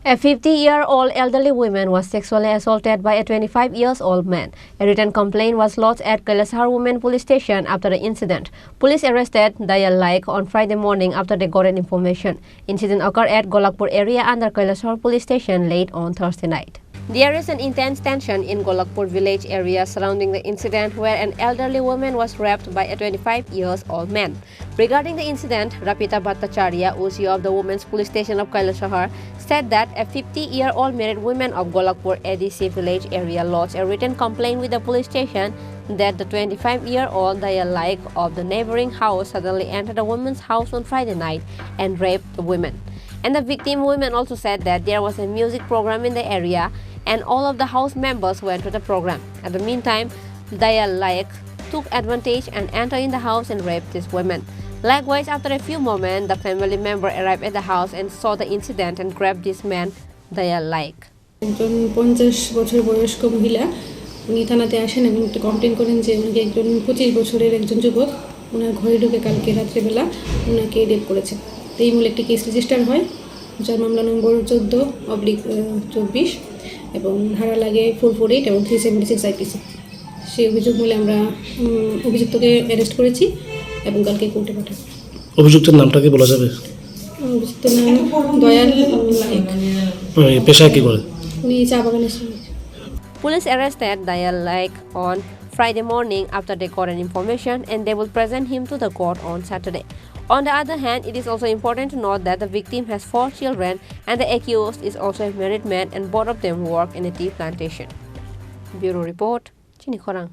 A 50-year-old elderly woman was sexually assaulted by a 25-year-old man. A written complaint was lodged at Kailasahar Women Police Station after the incident. Police arrested Dayal Laik on Friday morning after they got information. Incident occurred at Golakpur area under Kailasahar Police Station late on Thursday night. There is an intense tension in Golakpur village area surrounding the incident where an elderly woman was raped by a 25-year-old man. Regarding the incident, Rapita Bhattacharya, OCO of the Women's Police Station of Kailasahar, said that a 50-year-old married woman of Golakpur ADC village area lodged a written complaint with the police station that the 25-year-old Dayal Laik of the neighboring house suddenly entered the woman's house on Friday night and raped the woman. And the victim woman also said that there was a music program in the area and all of the house members went to the program. At the meantime, Dayal Laik took advantage and entered in the house and raped this woman. Likewise, after a few moments, the family member arrived at the house and saw the incident and grabbed this man, Dayal Laik. একজন 50 বছর বয়স্ক মহিলা উনি থানাতে আসেন এবং একটা complain করেন যে উনি একজন 25 বছরের একজন যুবক ওনার ঘরে ঢুকে কালকে রাত্রিবেলা ওনাকে রেপ করেছে। তো এই মূলে একটি কেস রেজিস্টার হয় যার মামলা নম্বর 14/24 এবং ধারা লাগে 448 এবং 376 আইপিসি। সেই অভিযোগ মূলে আমরা অভিযুক্তকে অ্যারেস্ট করেছি এবং কালকে কোর্টে পাঠাবো। অভিযুক্তের নামটা কি বলা যাবে? অভিযুক্তের নাম দয়াল লাইক। পেশা কি করে? উনি চা বাগানের শ্রমিক। Police arrested Dayal Laik on Friday morning after they got an information and they will present him to the court on Saturday. On the other hand, it is also important to note that the victim has 4 children and the accused is also a married man and both of them work in a tea plantation. Bureau Report, Chini Khorang.